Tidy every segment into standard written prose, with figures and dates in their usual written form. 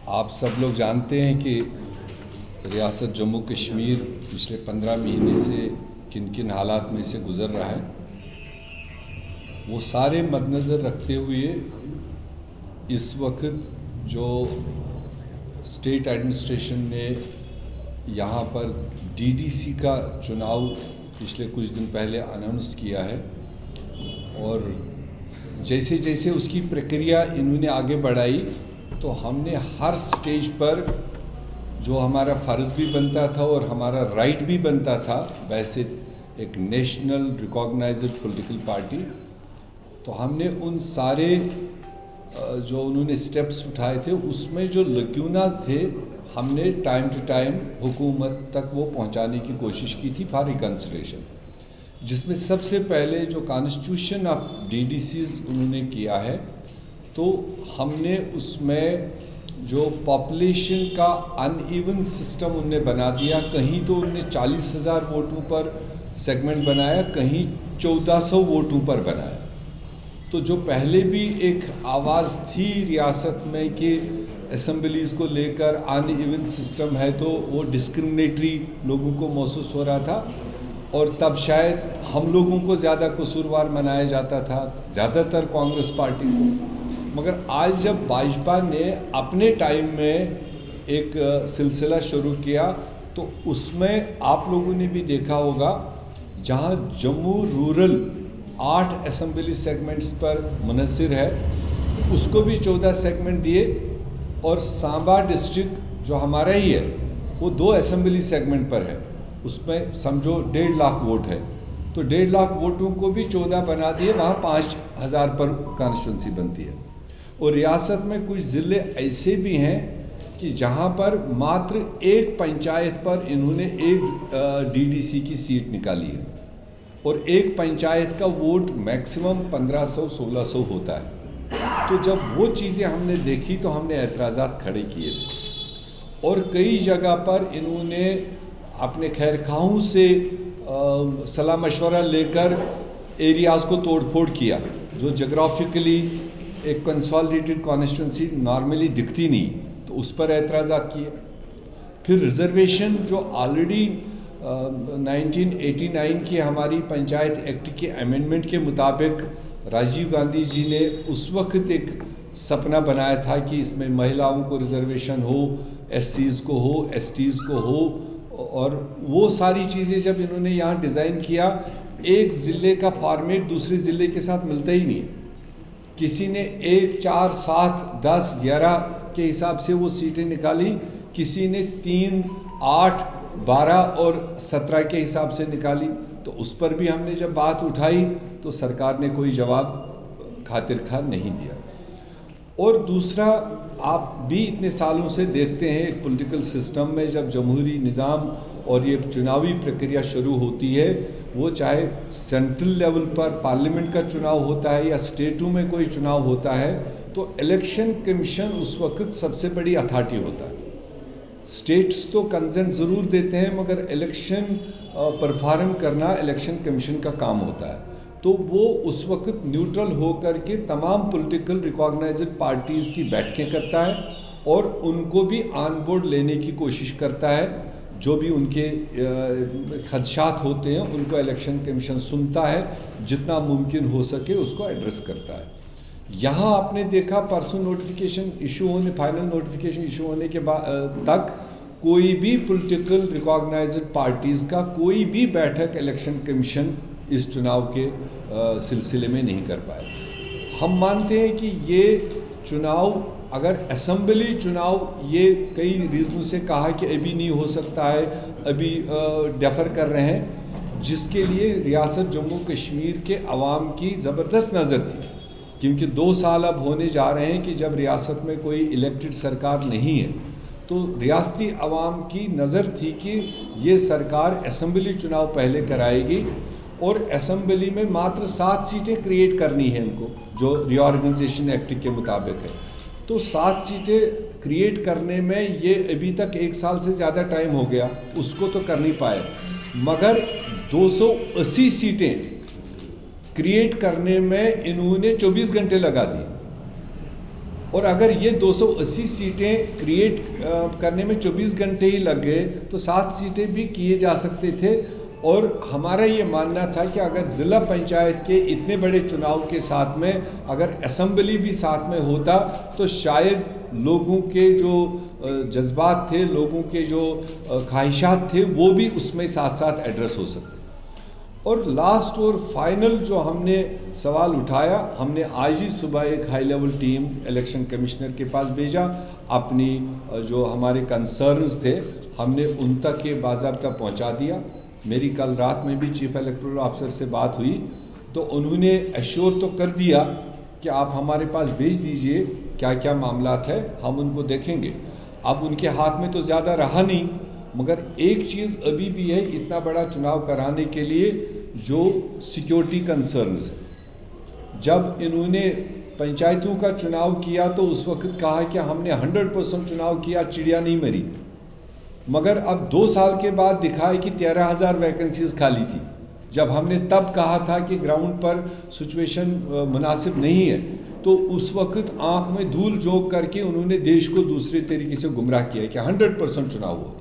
आप सब लोग जानते हैं कि रियासत जम्मू कश्मीर पिछले 15 महीने से किन किन हालात में से गुज़र रहा है। वो सारे मद्देनज़र रखते हुए इस वक्त जो स्टेट एडमिनिस्ट्रेशन ने यहाँ पर डीडीसी का चुनाव पिछले कुछ दिन पहले अनाउंस किया है और जैसे जैसे उसकी प्रक्रिया इन्होंने आगे बढ़ाई तो हमने हर स्टेज पर जो हमारा फ़र्ज़ भी बनता था और हमारा राइट भी बनता था, वैसे एक नेशनल रिकॉग्नाइज्ड पॉलिटिकल पार्टी, तो हमने उन सारे जो उन्होंने स्टेप्स उठाए थे उसमें जो लक्यूनास थे हमने टाइम टू टाइम हुकूमत तक वो पहुंचाने की कोशिश की थी फॉर रिकन्सिडरेशन, जिसमें सबसे पहले जो कॉन्स्टिट्यूशन ऑफ डीडीसीज उन्होंने किया है तो हमने उसमें जो पॉपुलेशन का अनइवन सिस्टम उनने बना दिया। कहीं तो उनने 40,000 वोटों पर सेगमेंट बनाया, कहीं 1400 वोटों पर बनाया। तो जो पहले भी एक आवाज़ थी रियासत में कि असम्बलीज़ को लेकर अनइवन सिस्टम है तो वो डिस्क्रिमिनेटरी लोगों को महसूस हो रहा था और तब शायद हम लोगों को ज़्यादा कसूरवार मनाया जाता था, ज़्यादातर कांग्रेस पार्टी को। मगर आज जब भाजपा ने अपने टाइम में एक सिलसिला शुरू किया तो उसमें आप लोगों ने भी देखा होगा, जहां जम्मू रूरल 8 असेंबली सेगमेंट्स पर मुनस्सिर है उसको भी 14 सेगमेंट दिए और सांबा डिस्ट्रिक्ट जो हमारा ही है वो 2 असेंबली सेगमेंट पर है, उसमें समझो 1.5 लाख वोट है तो 1.5 लाख वोटों को भी 14 बना दिए, वहाँ 5,000 पर कॉन्स्टिट्यूंसी बनती है। और रियासत में कुछ ज़िले ऐसे भी हैं कि जहाँ पर मात्र एक पंचायत पर इन्होंने एक डीडीसी की सीट निकाली है और एक पंचायत का वोट मैक्सिमम 1500-1600 होता है। तो जब वो चीज़ें हमने देखी तो हमने एतराज़ात खड़े किए थे और कई जगह पर इन्होंने अपने खैरखाहों से सलाह मशवरा लेकर एरियाज़ को तोड़ फोड़ किया जो जोग्राफिकली एक कंसोलिडेटेड कॉन्स्टिट्यूंसी नॉर्मली दिखती नहीं, तो उस पर एतराज़ात किए। फिर रिजर्वेशन जो ऑलरेडी 1989 की हमारी पंचायत एक्ट के अमेंडमेंट के मुताबिक राजीव गांधी जी ने उस वक्त एक सपना बनाया था कि इसमें महिलाओं को रिजर्वेशन हो, एससीज़ को हो, एसटीज़ को हो, और वो सारी चीज़ें जब इन्होंने यहाँ डिज़ाइन किया, एक ज़िले का फॉर्मेट दूसरे ज़िले के साथ मिलता ही नहीं। किसी ने 1, 4, 7, 10, 11 के हिसाब से वो सीटें निकाली, किसी ने 3, 8, 12 और 17 के हिसाब से निकाली। तो उस पर भी हमने जब बात उठाई तो सरकार ने कोई जवाब खातिर खा नहीं दिया। और दूसरा, आप भी इतने सालों से देखते हैं एक पॉलिटिकल सिस्टम में जब जमहूरी निज़ाम और ये चुनावी प्रक्रिया शुरू होती है, वो चाहे सेंट्रल लेवल पर पार्लियामेंट का चुनाव होता है या स्टेटों में कोई चुनाव होता है, तो इलेक्शन कमीशन उस वक्त सबसे बड़ी अथॉरिटी होता है। स्टेट्स तो कंसेंट ज़रूर देते हैं मगर इलेक्शन परफॉर्म करना इलेक्शन कमीशन का काम होता है। तो वो उस वक्त न्यूट्रल होकर के तमाम पॉलिटिकल रिकॉग्नाइज्ड पार्टीज़ की बैठकें करता है और उनको भी ऑन बोर्ड लेने की कोशिश करता है। जो भी उनके खदशात होते हैं उनको इलेक्शन कमीशन सुनता है, जितना मुमकिन हो सके उसको एड्रेस करता है। यहाँ आपने देखा परसों नोटिफिकेशन इशू होने, फाइनल नोटिफिकेशन इशू होने के बाद तक कोई भी पॉलिटिकल रिकॉग्नाइज्ड पार्टीज़ का कोई भी बैठक इलेक्शन कमीशन इस चुनाव के सिलसिले में नहीं कर पाए। हम मानते हैं कि ये चुनाव, अगर असेंबली चुनाव, ये कई रीज़नों से कहा कि अभी नहीं हो सकता है, अभी डेफर कर रहे हैं, जिसके लिए रियासत जम्मू कश्मीर के अवाम की ज़बरदस्त नज़र थी, क्योंकि 2 साल अब होने जा रहे हैं कि जब रियासत में कोई इलेक्टेड सरकार नहीं है, तो रियासती अवाम की नज़र थी कि ये सरकार असेंबली चुनाव पहले कराएगी और असेंबली में मात्र 7 सीटें क्रिएट करनी है इनको, जो रीऑर्गेनाइजेशन एक्ट के मुताबिक है। तो 7 सीटें क्रिएट करने में ये अभी तक 1 साल से ज़्यादा टाइम हो गया, उसको तो कर नहीं पाए, मगर 280 सीटें क्रिएट करने में इन्होंने 24 घंटे लगा दिए। और अगर ये 280 सीटें क्रिएट करने में 24 घंटे ही लग गए तो 7 सीटें भी किए जा सकते थे। और हमारा ये मानना था कि अगर ज़िला पंचायत के इतने बड़े चुनाव के साथ में अगर असेंबली भी साथ में होता तो शायद लोगों के जो जज्बात थे, लोगों के जो ख्वाहिशात थे, वो भी उसमें साथ साथ एड्रेस हो सकते। और लास्ट और फाइनल जो हमने सवाल उठाया, हमने आज ही सुबह एक high level team election commissioner के पास भेजा। अपनी जो हमारे कंसर्न्स थे हमने उन तक ये बाज़ाब्ता पहुंचा दिया। मेरी कल रात में भी चीफ इलेक्टोरल ऑफिसर से बात हुई तो उन्होंने एश्योर तो कर दिया कि आप हमारे पास भेज दीजिए क्या क्या मामलात है, हम उनको देखेंगे। अब उनके हाथ में तो ज़्यादा रहा नहीं, मगर एक चीज़ अभी भी है, इतना बड़ा चुनाव कराने के लिए जो सिक्योरिटी कंसर्न्स है। जब इन्होंने पंचायतों का चुनाव किया तो उस वक्त कहा कि हमने 100% चुनाव किया, चिड़िया नहीं मरी। मगर अब 2 साल के बाद दिखा है कि 13,000 वैकेंसीज खाली थी। जब हमने तब कहा था कि ग्राउंड पर सिचुएशन मुनासिब नहीं है तो उस वक्त आंख में धूल झोंक करके उन्होंने देश को दूसरे तरीके से गुमराह किया कि 100% चुनाव हो।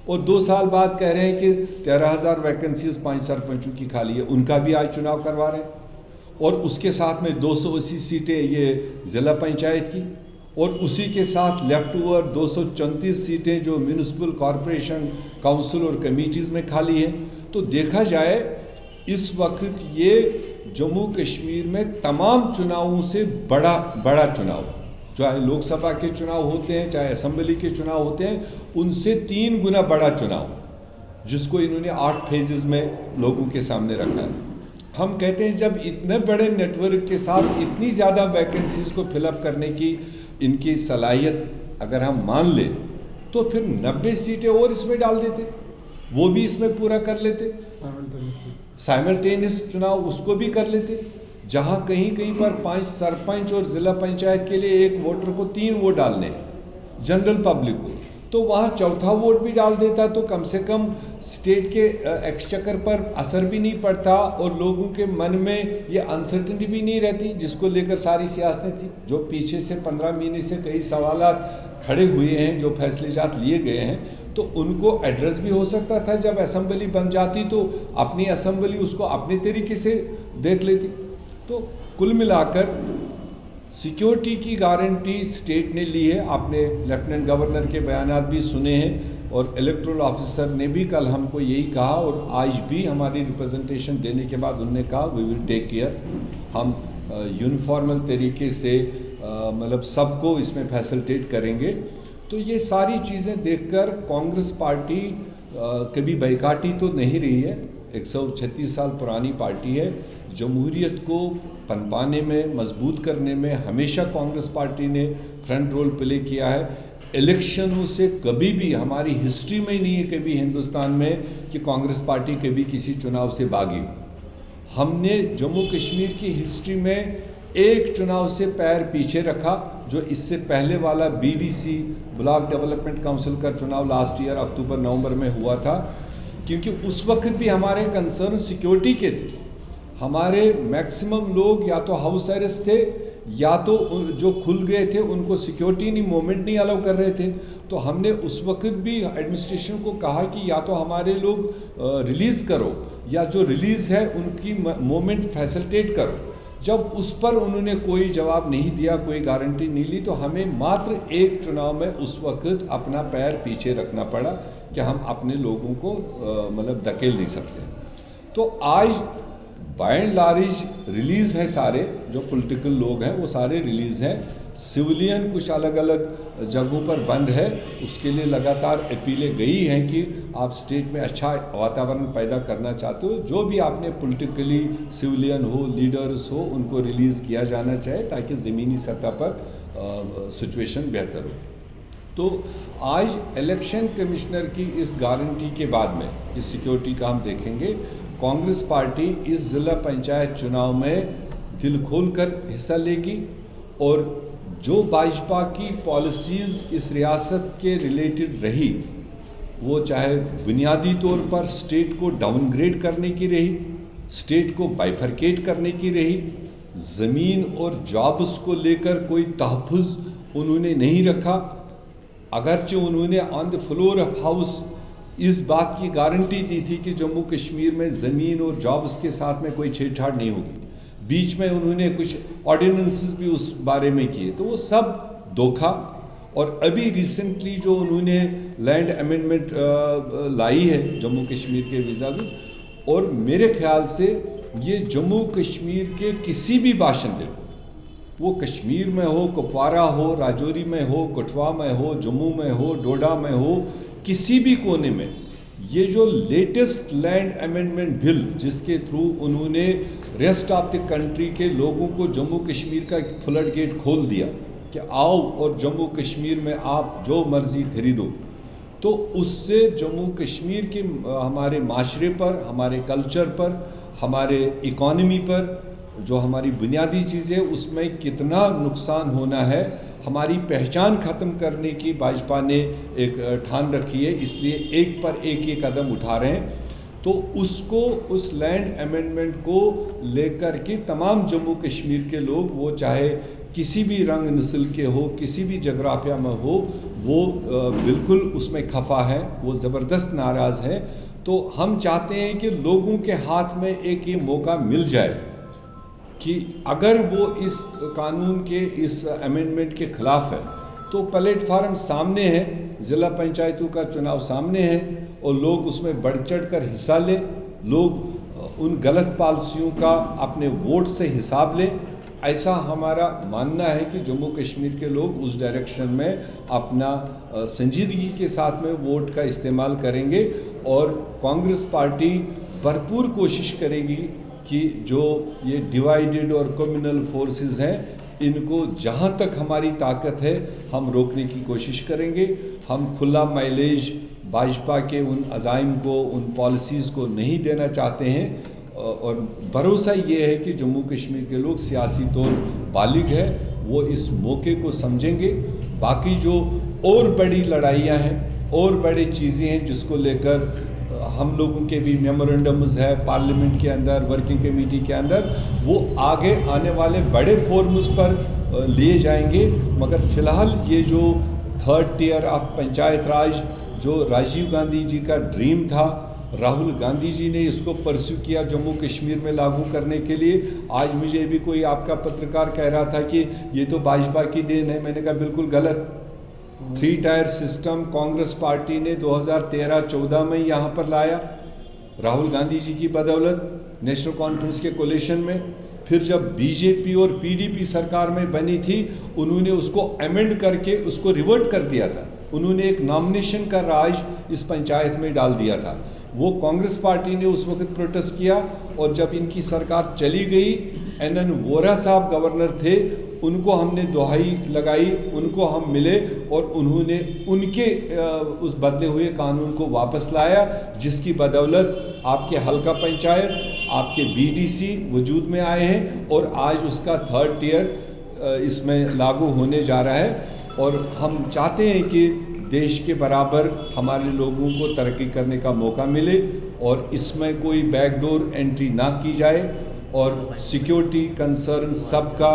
और 2 साल बाद कह रहे हैं कि 13,000 वैकेंसीज 5 सरपंचों की खाली है, उनका भी आज चुनाव करवा रहे हैं। और उसके साथ में 280 सीटें ये ज़िला पंचायत की, और उसी के साथ लेफ्ट ओवर 234 सीटें जो म्यूनिसिपल कॉरपोरेशन काउंसिल और कमेटीज़ में खाली हैं। तो देखा जाए इस वक्त ये जम्मू कश्मीर में तमाम चुनावों से बड़ा चुनाव, चाहे लोकसभा के चुनाव होते हैं चाहे असेंबली के चुनाव होते हैं, उनसे 3 गुना बड़ा चुनाव, जिसको इन्होंने 8 फेजेस में लोगों के सामने रखा है। हम कहते हैं जब इतने बड़े नेटवर्क के साथ इतनी ज़्यादा वैकेंसीज को फिलअप करने की इनकी सलाहियत अगर हम मान लें तो फिर 90 सीटें और इसमें डाल देते, वो भी इसमें पूरा कर लेते, साइमल्टेनियस चुनाव उसको भी कर लेते। जहाँ कहीं कहीं पर 5 सरपंच और ज़िला पंचायत के लिए एक वोटर को 3 वोट डालने जनरल पब्लिक को, तो वहाँ चौथा वोट भी डाल देता तो कम से कम स्टेट के एक्सचेकर पर असर भी नहीं पड़ता और लोगों के मन में ये अनसर्टिनिटी भी नहीं रहती जिसको लेकर सारी सियासतें थी। जो पीछे से 15 महीने से कई सवालात खड़े हुए हैं, जो फैसलेजात लिए गए हैं, तो उनको एड्रेस भी हो सकता था। जब असेंबली बन जाती तो अपनी असेंबली उसको अपने तरीके से देख लेती। तो कुल मिलाकर सिक्योरिटी की गारंटी स्टेट ने ली है। आपने लेफ्टिनेंट गवर्नर के बयानात भी सुने हैं और इलेक्टोरल ऑफिसर ने भी कल हमको यही कहा, और आज भी हमारी रिप्रेजेंटेशन देने के बाद उन्होंने कहा वी विल टेक केयर, हम यूनिफॉर्मल तरीके से मतलब सबको इसमें फैसिलिटेट करेंगे। तो ये सारी चीज़ें देखकर कांग्रेस पार्टी कभी बैकाटी तो नहीं रही है, 136 साल पुरानी पार्टी है। जमहूरियत को पनपाने में, मजबूत करने में हमेशा कांग्रेस पार्टी ने फ्रंट रोल प्ले किया है। इलेक्शनों से कभी भी हमारी हिस्ट्री में ही नहीं है कभी हिंदुस्तान में कि कांग्रेस पार्टी कभी किसी चुनाव से भागी। हमने जम्मू कश्मीर की हिस्ट्री में एक चुनाव से पैर पीछे रखा, जो इससे पहले वाला बीडीसी ब्लॉक डेवलपमेंट काउंसिल का चुनाव लास्ट ईयर अक्टूबर-नवंबर में हुआ था, क्योंकि उस वक्त भी हमारे कंसर्न सिक्योरिटी के थे। हमारे मैक्सिमम लोग या तो हाउस अरेस्ट थे या तो जो खुल गए थे उनको सिक्योरिटी नहीं, मूवमेंट नहीं अलाउ कर रहे थे। तो हमने उस वक्त भी एडमिनिस्ट्रेशन को कहा कि या तो हमारे लोग रिलीज़ करो या जो रिलीज़ है उनकी मूवमेंट फैसिलिटेट करो। जब उस पर उन्होंने कोई जवाब नहीं दिया, कोई गारंटी नहीं ली, तो हमें मात्र एक चुनाव में उस वक्त अपना पैर पीछे रखना पड़ा कि हम अपने लोगों को मतलब धकेल नहीं सकते। तो आज बाय एंड लार्ज रिलीज़ है, सारे जो पॉलिटिकल लोग हैं वो सारे रिलीज़ हैं। सिविलियन कुछ अलग अलग जगहों पर बंद है, उसके लिए लगातार अपीलें गई हैं कि आप स्टेट में अच्छा वातावरण पैदा करना चाहते हो, जो भी आपने पॉलिटिकली सिविलियन हो, लीडर्स हो, उनको रिलीज़ किया जाना चाहिए ताकि ज़मीनी सतह पर सिचुएशन बेहतर हो। तो आज इलेक्शन कमिश्नर की इस गारंटी के बाद में इस सिक्योरिटी का हम देखेंगे। कांग्रेस पार्टी इस ज़िला पंचायत चुनाव में दिल खोल कर हिस्सा लेगी और जो भाजपा की पॉलिसीज़ इस रियासत के रिलेटेड रही, वो चाहे बुनियादी तौर पर स्टेट को डाउनग्रेड करने की रही, स्टेट को बाइफरकेट करने की रही, ज़मीन और जॉब्स को लेकर कोई तहफ़्फ़ुज़ उन्होंने नहीं रखा। अगरचे उन्होंने on the floor of house इस बात की गारंटी दी थी कि जम्मू कश्मीर में ज़मीन और जॉब्स के साथ में कोई छेड़छाड़ नहीं होगी। बीच में उन्होंने कुछ ऑर्डिनेंसेस भी उस बारे में किए, तो वो सब धोखा। और अभी रिसेंटली जो उन्होंने लैंड अमेंडमेंट लाई है जम्मू कश्मीर के वीज़ाविज़, और मेरे ख्याल से ये जम्मू कश्मीर के किसी भी बाशिंदे को, वो कश्मीर में हो, कुपवारा हो, राजौरी में हो, कठुआ में हो, जम्मू में हो, डोडा में हो, किसी भी कोने में, ये जो लेटेस्ट लैंड अमेंडमेंट बिल जिसके थ्रू उन्होंने रेस्ट ऑफ द कंट्री के लोगों को जम्मू कश्मीर का फ्लड गेट खोल दिया कि आओ और जम्मू कश्मीर में आप जो मर्जी खरीदो, तो उससे जम्मू कश्मीर के हमारे माशरे पर, हमारे कल्चर पर, हमारे इकॉनमी पर, जो हमारी बुनियादी चीज़ें, उसमें कितना नुकसान होना है। हमारी पहचान ख़त्म करने की भाजपा ने एक ठान रखी है, इसलिए एक पर एक ये कदम उठा रहे हैं। तो उसको, उस लैंड अमेंडमेंट को लेकर के तमाम जम्मू कश्मीर के लोग, वो चाहे किसी भी रंग नस्ल के हो, किसी भी जगराफिया में हो, वो बिल्कुल उसमें खफा है, वो ज़बरदस्त नाराज़ है। तो हम चाहते हैं कि लोगों के हाथ में एक ये मौका मिल जाए कि अगर वो इस कानून के, इस अमेंडमेंट के ख़िलाफ़ है, तो प्लेटफार्म सामने है, ज़िला पंचायतों का चुनाव सामने है, और लोग उसमें बढ़ चढ़ कर हिस्सा लें, लोग उन गलत पॉलिसियों का अपने वोट से हिसाब लें। ऐसा हमारा मानना है कि जम्मू कश्मीर के लोग उस डायरेक्शन में अपना संजीदगी के साथ में वोट का इस्तेमाल करेंगे, और कांग्रेस पार्टी भरपूर कोशिश करेगी कि जो ये डिवाइडेड और कम्युनल फोर्सेस हैं, इनको जहाँ तक हमारी ताकत है हम रोकने की कोशिश करेंगे। हम खुला माइलेज भाजपा के उन अज़ाइम को, उन पॉलिसीज़ को नहीं देना चाहते हैं, और भरोसा ये है कि जम्मू कश्मीर के लोग सियासी तौर बालिग है, वो इस मौके को समझेंगे। बाकी जो और बड़ी लड़ाइयाँ हैं और बड़ी चीज़ें हैं जिसको लेकर हम लोगों के भी मेमोरेंडम्स है पार्लियामेंट के अंदर, वर्किंग कमेटी के अंदर, वो आगे आने वाले बड़े फोरम्स पर लिए जाएंगे। मगर फ़िलहाल ये जो थर्ड टियर ऑफ पंचायत राज, जो राजीव गांधी जी का ड्रीम था, राहुल गांधी जी ने इसको परस्यू किया जम्मू कश्मीर में लागू करने के लिए। आज मुझे भी कोई आपका पत्रकार कह रहा था कि ये तो भाजपा की देन है। मैंने कहा बिल्कुल गलत। 3 टायर सिस्टम कांग्रेस पार्टी ने 2013-14 में यहाँ पर लाया, राहुल गांधी जी की बदौलत, नेशनल कॉन्फ्रेंस के कोलिशन में। फिर जब बीजेपी और पीडीपी सरकार में बनी थी, उन्होंने उसको अमेंड करके उसको रिवर्ट कर दिया था। उन्होंने एक नॉमिनेशन का राज इस पंचायत में डाल दिया था। वो कांग्रेस पार्टी ने उस वक्त प्रोटेस्ट किया, और जब इनकी सरकार चली गई, NN वोरा साहब गवर्नर थे, उनको हमने दुहाई लगाई, उनको हम मिले, और उन्होंने उनके उस बदले हुए कानून को वापस लाया, जिसकी बदौलत आपके हल्का पंचायत, आपके BDC वजूद में आए हैं, और आज उसका थर्ड टियर इसमें लागू होने जा रहा है। और हम चाहते हैं कि देश के बराबर हमारे लोगों को तरक्की करने का मौका मिले, और इसमें कोई बैकडोर एंट्री ना की जाए, और सिक्योरिटी कंसर्न सबका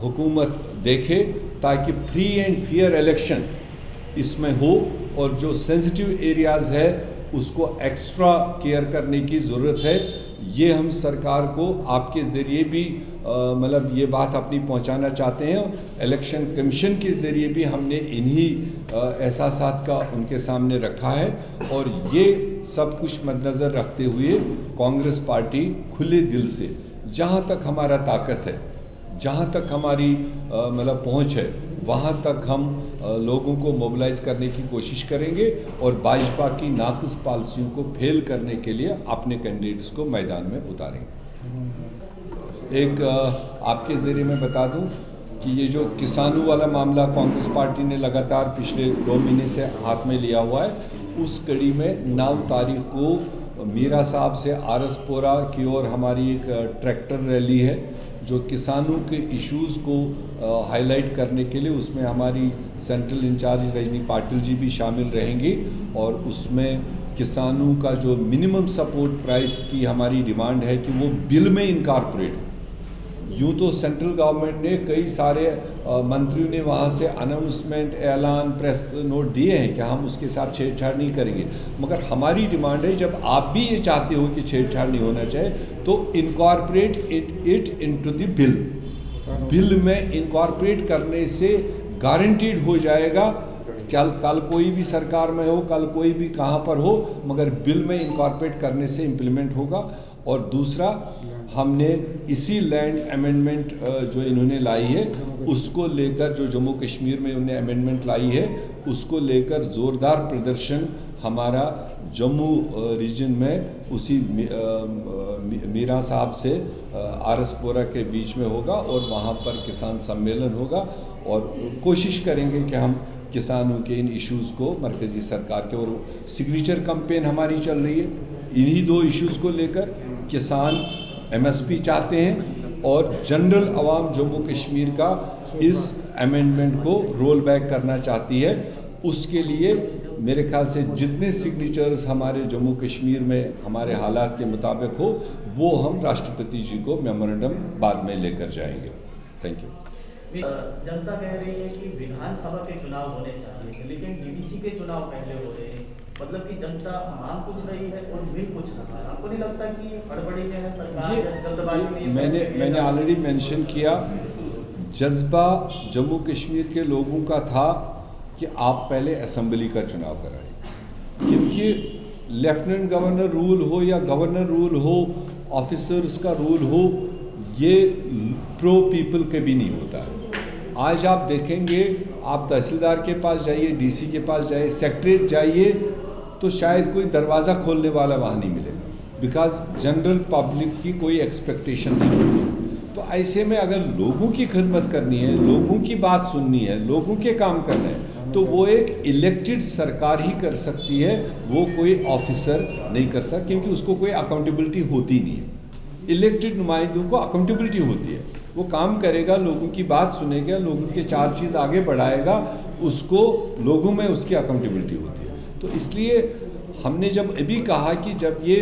हुकूमत देखे, ताकि फ्री एंड फेयर इलेक्शन इसमें हो, और जो सेंसिटिव एरियाज़ है उसको एक्स्ट्रा केयर करने की ज़रूरत है। ये हम सरकार को आपके ज़रिए भी मतलब ये बात अपनी पहुंचाना चाहते हैं। इलेक्शन कमीशन के ज़रिए भी हमने इन्हीं एहसासात का उनके सामने रखा है, और ये सब कुछ मद्देनज़र रखते हुए कांग्रेस पार्टी खुले दिल से, जहाँ तक हमारा ताकत है, जहाँ तक हमारी मतलब पहुँच है, वहाँ तक हम लोगों को मोबिलाइज़ करने की कोशिश करेंगे, और भाजपा की नाक़िस पॉलिसियों को फेल करने के लिए अपने कैंडिडेट्स को मैदान में उतारेंगे। एक आपके ज़रिए मैं बता दूं कि ये जो किसानों वाला मामला कांग्रेस पार्टी ने लगातार पिछले 2 महीने से हाथ में लिया हुआ है, उस कड़ी में 9 तारीख को मीरा साहब से आरसपोरा की ओर हमारी एक ट्रैक्टर रैली है, जो किसानों के इश्यूज़ को हाईलाइट करने के लिए, उसमें हमारी सेंट्रल इंचार्ज रजनी पाटिल जी भी शामिल रहेंगी, और उसमें किसानों का जो मिनिमम सपोर्ट प्राइस की हमारी डिमांड है कि वो बिल में इनकॉर्पोरेट हो। यूँ तो सेंट्रल गवर्नमेंट ने कई सारे मंत्रियों ने वहाँ से अनाउंसमेंट, ऐलान, प्रेस नोट दिए हैं कि हम उसके साथ छेड़छाड़ नहीं करेंगे, मगर हमारी डिमांड है जब आप भी ये चाहते हो कि छेड़छाड़ नहीं होना चाहिए तो incorporate it into the bill में इनकॉर्पोरेट करने से गारंटीड हो जाएगा। कल कोई भी सरकार में हो, कल कोई भी कहाँ पर हो, मगर बिल में इनकॉर्पोरेट करने से इम्प्लीमेंट होगा। और दूसरा, हमने इसी लैंड अमेंडमेंट जो इन्होंने लाई है उसको लेकर, जो जम्मू कश्मीर में उन्होंने अमेंडमेंट लाई है उसको लेकर ज़ोरदार प्रदर्शन हमारा जम्मू रीजन में उसी मीरा साहब से आरसपोरा के बीच में होगा और वहाँ पर किसान सम्मेलन होगा और कोशिश करेंगे कि हम किसानों के इन इश्यूज़ को मरकज़ी सरकार के, और सिग्नेचर कैंपेन हमारी चल रही है इन्हीं दो इश्यूज़ को लेकर। किसान MSP चाहते हैं और जनरल आवाम जम्मू कश्मीर का इस अमेंडमेंट को रोल बैक करना चाहती है। उसके लिए मेरे ख्याल से जितने सिग्नेचर्स हमारे जम्मू कश्मीर में हमारे हालात के मुताबिक हो वो हम राष्ट्रपति जी को मेमोरेंडम बाद में लेकर जाएंगे। Thank you. जनता कह रही है कि विधानसभा के चुनाव होने चाहिए लेकिन DDC के चुनाव पहले हो रहे हैं, मतलब कि जनता मांग पूछ रही है और बिल पूछ रहा है। आपको नहीं लगता कि हड़बड़ी में है सरकार, जल्दबाजी में? मैंने ऑलरेडी मेंशन किया, जज्बा जम्मू कश्मीर के लोगों का था कि आप पहले असेंबली का चुनाव कराएं, क्योंकि लेफ्टिनेंट गवर्नर रूल हो या गवर्नर रूल हो, ऑफिसर्स का रूल हो, ये प्रो पीपल के भी नहीं होता है। आज आप देखेंगे, आप तहसीलदार के पास जाइए, DC के पास जाइए, सेक्रेटरीट जाइए, तो शायद कोई दरवाज़ा खोलने वाला वहाँ नहीं मिलेगा, बिकॉज जनरल पब्लिक की कोई एक्सपेक्टेशन नहीं होती है। तो ऐसे में अगर लोगों की खिदमत करनी है, लोगों की बात सुननी है, लोगों के काम करने हैं, तो वो एक इलेक्टेड सरकार ही कर सकती है, वो कोई ऑफिसर नहीं कर सकता, क्योंकि उसको कोई अकाउंटेबिलिटी होती नहीं है। इलेक्टेड नुमाइंदों को अकाउंटेबिलिटी होती है, वो काम करेगा, लोगों की बात सुनेगा, लोगों के चार चीज़ आगे बढ़ाएगा, उसको लोगों में उसकी अकाउंटेबिलिटी होती है। तो इसलिए हमने जब अभी कहा कि जब ये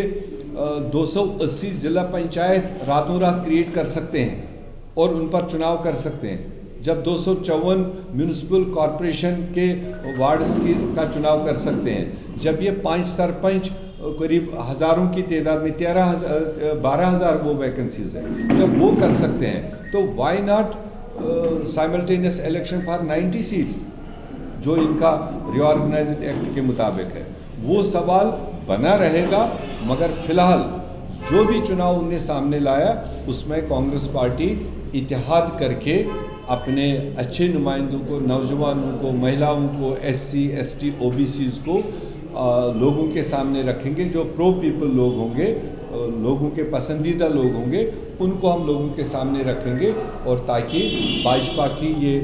280 ज़िला पंचायत रातों रात क्रिएट कर सकते हैं और उन पर चुनाव कर सकते हैं, जब 254 म्यूनिसिपल कॉरपोरेशन के वार्ड्स का चुनाव कर सकते हैं, जब ये 5 सरपंच करीब हज़ारों की तादाद में 12,000 वो वैकेंसीज हैं, जब वो कर सकते हैं, तो why not simultaneous election for 90 seats जो इनका रिऑर्गेनाइज्ड एक्ट के मुताबिक है। वो सवाल बना रहेगा, मगर फ़िलहाल जो भी चुनाव उनने सामने लाया उसमें कांग्रेस पार्टी इत्तेहाद करके अपने अच्छे नुमाइंदों को, नौजवानों को, महिलाओं को, SC, ST, OBCs को लोगों के सामने रखेंगे। जो प्रो पीपल लोग होंगे, लोगों के पसंदीदा लोग होंगे, उनको हम लोगों के सामने रखेंगे, और ताकि भाजपा की ये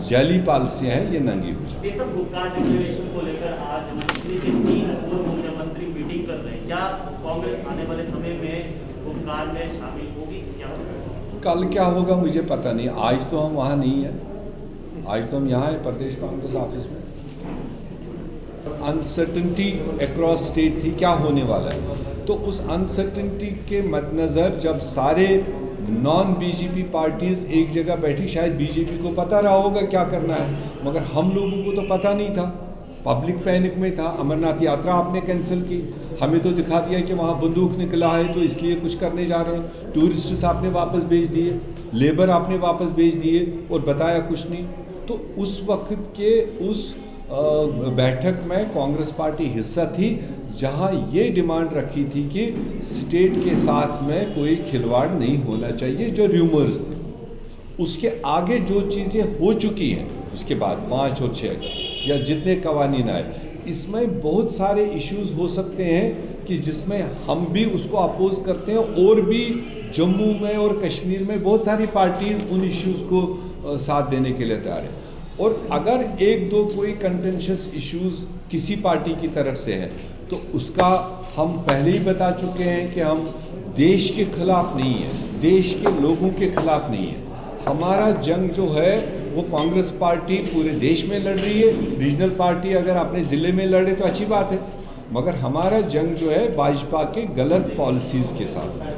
जाली पॉलिसियाँ हैं ये नंगी हो जाए। ये सब भूतकाल डिक्लेरेशन को लेकर आज पिछले 3 पूर्व मुख्यमंत्री मीटिंग कर रहे हैं, क्या कांग्रेस आने वाले समय में भूतकाल में शामिल होगी? क्या कल क्या होगा मुझे पता नहीं। आज तो हम वहाँ नहीं हैं, आज तो हम यहाँ हैं प्रदेश कांग्रेस ऑफिस में। अनसर्टनिटी अक्रॉस स्टेट थी, क्या होने वाला है, तो उस अनसर्टनिटी के मद्देनज़र जब सारे नॉन BJP पार्टीज़ एक जगह बैठी, शायद BJP को पता रहा होगा क्या करना है, मगर हम लोगों को तो पता नहीं था, पब्लिक पैनिक में था। अमरनाथ यात्रा आपने कैंसिल की, हमें तो दिखा दिया कि वहाँ बंदूक निकला है तो इसलिए कुछ करने जा रहे हैं, टूरिस्ट्स आपने वापस भेज दिए, लेबर आपने वापस भेज दिए और बताया कुछ नहीं। तो उस वक्त के उस बैठक में कांग्रेस पार्टी हिस्सा थी, जहां ये डिमांड रखी थी कि स्टेट के साथ में कोई खिलवाड़ नहीं होना चाहिए, जो र्यूमर्स थे। उसके आगे जो चीज़ें हो चुकी हैं उसके बाद 5 और 6 अगस्त या जितने कवानीन आए, इसमें बहुत सारे इश्यूज हो सकते हैं कि जिसमें हम भी उसको अपोज करते हैं, और भी जम्मू में और कश्मीर में बहुत सारी पार्टीज़ उन इश्यूज़ को साथ देने के लिए तैयार हैं। और अगर एक दो कोई कंटेंशियस इश्यूज़ किसी पार्टी की तरफ से है तो उसका हम पहले ही बता चुके हैं कि हम देश के खिलाफ नहीं है, देश के लोगों के खिलाफ नहीं है। हमारा जंग जो है वो कांग्रेस पार्टी पूरे देश में लड़ रही है, रीजनल पार्टी अगर अपने ज़िले में लड़े तो अच्छी बात है, मगर हमारा जंग जो है भाजपा के गलत पॉलिसीज़ के साथ है।